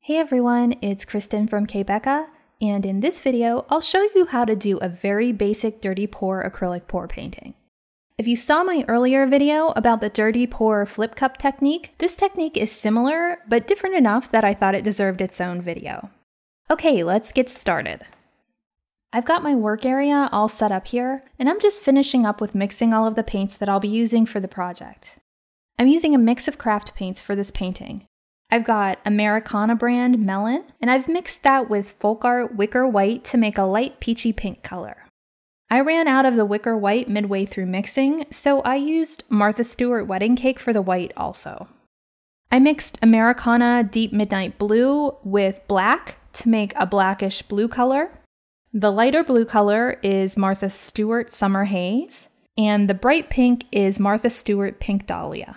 Hey everyone, it's Kristen from k.becca, and in this video, I'll show you how to do a very basic dirty pour acrylic pour painting. If you saw my earlier video about the dirty pour flip cup technique, this technique is similar, but different enough that I thought it deserved its own video. Okay, let's get started. I've got my work area all set up here, and I'm just finishing up with mixing all of the paints that I'll be using for the project. I'm using a mix of craft paints for this painting. I've got Americana brand Melon, and I've mixed that with folk art Wicker white to make a light peachy pink color. I ran out of the Wicker white midway through mixing, so I used Martha Stewart wedding cake for the white also. I mixed Americana deep midnight blue with black to make a blackish blue color. The lighter blue color is Martha Stewart Summer Haze, and the bright pink is Martha Stewart Pink Dahlia.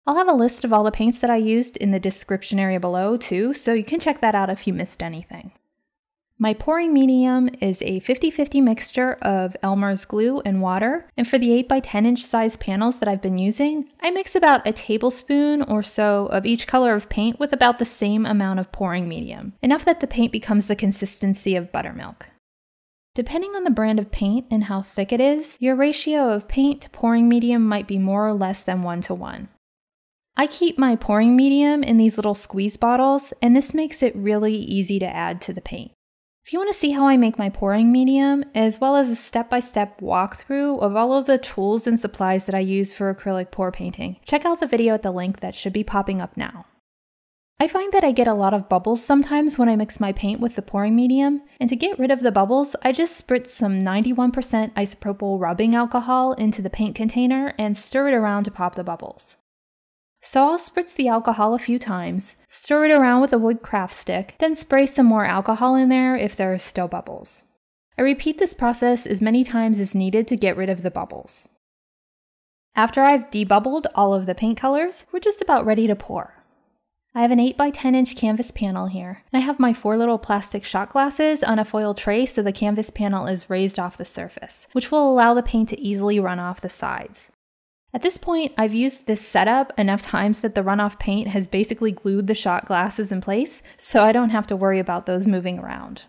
I'll have a list of all the paints that I used in the description area below too, so you can check that out if you missed anything. My pouring medium is a 50-50 mixture of Elmer's glue and water, and for the 8x10 inch size panels that I've been using, I mix about a tablespoon or so of each color of paint with about the same amount of pouring medium, enough that the paint becomes the consistency of buttermilk. Depending on the brand of paint and how thick it is, your ratio of paint to pouring medium might be more or less than 1:1. I keep my pouring medium in these little squeeze bottles, and this makes it really easy to add to the paint. If you want to see how I make my pouring medium, as well as a step-by-step walkthrough of all of the tools and supplies that I use for acrylic pour painting, check out the video at the link that should be popping up now. I find that I get a lot of bubbles sometimes when I mix my paint with the pouring medium, and to get rid of the bubbles, I just spritz some 91% isopropyl rubbing alcohol into the paint container and stir it around to pop the bubbles. So I'll spritz the alcohol a few times, stir it around with a wood craft stick, then spray some more alcohol in there if there are still bubbles. I repeat this process as many times as needed to get rid of the bubbles. After I've debubbled all of the paint colors, we're just about ready to pour. I have an 8x10 inch canvas panel here, and I have my 4 little plastic shot glasses on a foil tray so the canvas panel is raised off the surface, which will allow the paint to easily run off the sides. At this point, I've used this setup enough times that the runoff paint has basically glued the shot glasses in place, so I don't have to worry about those moving around.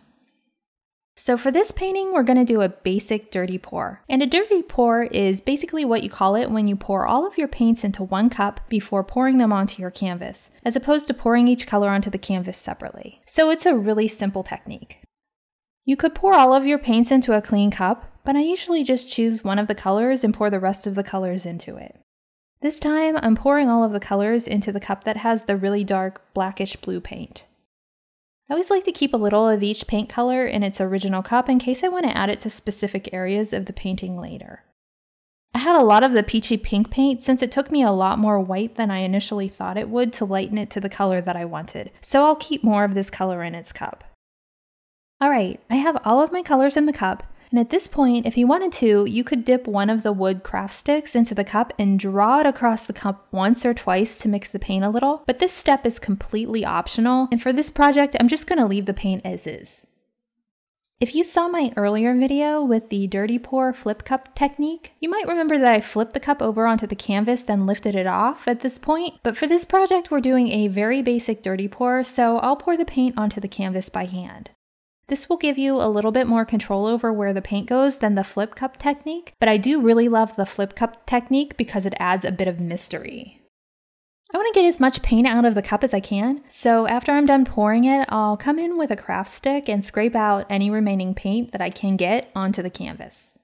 So for this painting, we're going to do a basic dirty pour. And a dirty pour is basically what you call it when you pour all of your paints into one cup before pouring them onto your canvas, as opposed to pouring each color onto the canvas separately. So it's a really simple technique. You could pour all of your paints into a clean cup, but I usually just choose one of the colors and pour the rest of the colors into it. This time, I'm pouring all of the colors into the cup that has the really dark blackish blue paint. I always like to keep a little of each paint color in its original cup in case I want to add it to specific areas of the painting later. I had a lot of the peachy pink paint since it took me a lot more white than I initially thought it would to lighten it to the color that I wanted, so I'll keep more of this color in its cup. Alright, I have all of my colors in the cup, and at this point, if you wanted to, you could dip one of the wood craft sticks into the cup and draw it across the cup once or twice to mix the paint a little, but this step is completely optional, and for this project, I'm just going to leave the paint as is. If you saw my earlier video with the dirty pour flip cup technique, you might remember that I flipped the cup over onto the canvas then lifted it off at this point, but for this project, we're doing a very basic dirty pour, so I'll pour the paint onto the canvas by hand. This will give you a little bit more control over where the paint goes than the flip cup technique, but I do really love the flip cup technique because it adds a bit of mystery. I want to get as much paint out of the cup as I can, so after I'm done pouring it, I'll come in with a craft stick and scrape out any remaining paint that I can get onto the canvas.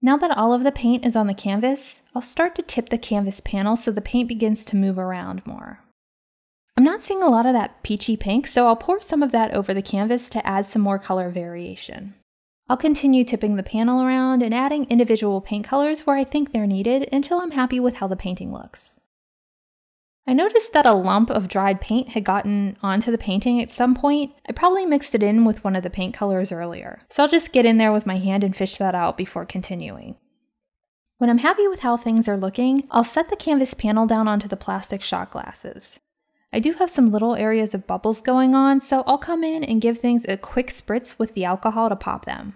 Now that all of the paint is on the canvas, I'll start to tip the canvas panel so the paint begins to move around more. I'm not seeing a lot of that peachy pink, so I'll pour some of that over the canvas to add some more color variation. I'll continue tipping the panel around and adding individual paint colors where I think they're needed until I'm happy with how the painting looks. I noticed that a lump of dried paint had gotten onto the painting at some point. I probably mixed it in with one of the paint colors earlier, so I'll just get in there with my hand and fish that out before continuing. When I'm happy with how things are looking, I'll set the canvas panel down onto the plastic shot glasses. I do have some little areas of bubbles going on, so I'll come in and give things a quick spritz with the alcohol to pop them.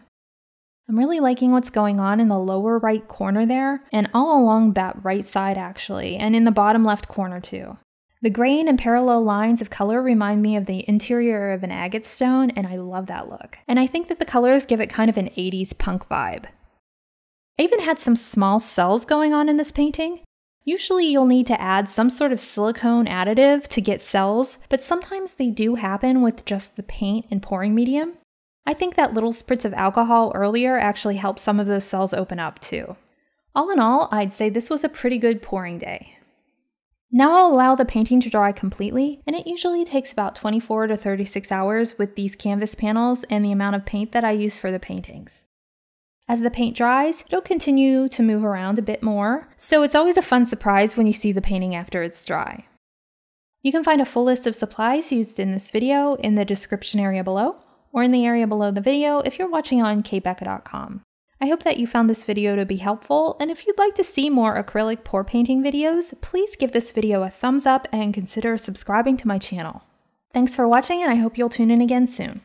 I'm really liking what's going on in the lower right corner there, and all along that right side actually, and in the bottom left corner too. The grain and parallel lines of color remind me of the interior of an agate stone, and I love that look. And I think that the colors give it kind of an 80s punk vibe. I even had some small cells going on in this painting. Usually you'll need to add some sort of silicone additive to get cells, but sometimes they do happen with just the paint and pouring medium. I think that little spritz of alcohol earlier actually helped some of those cells open up too. All in all, I'd say this was a pretty good pouring day. Now I'll allow the painting to dry completely, and it usually takes about 24 to 36 hours with these canvas panels and the amount of paint that I use for the paintings. As the paint dries, it'll continue to move around a bit more, so it's always a fun surprise when you see the painting after it's dry. You can find a full list of supplies used in this video in the description area below, or in the area below the video if you're watching on k.becca.com. I hope that you found this video to be helpful, and if you'd like to see more acrylic pour painting videos, please give this video a thumbs up and consider subscribing to my channel. Thanks for watching, and I hope you'll tune in again soon.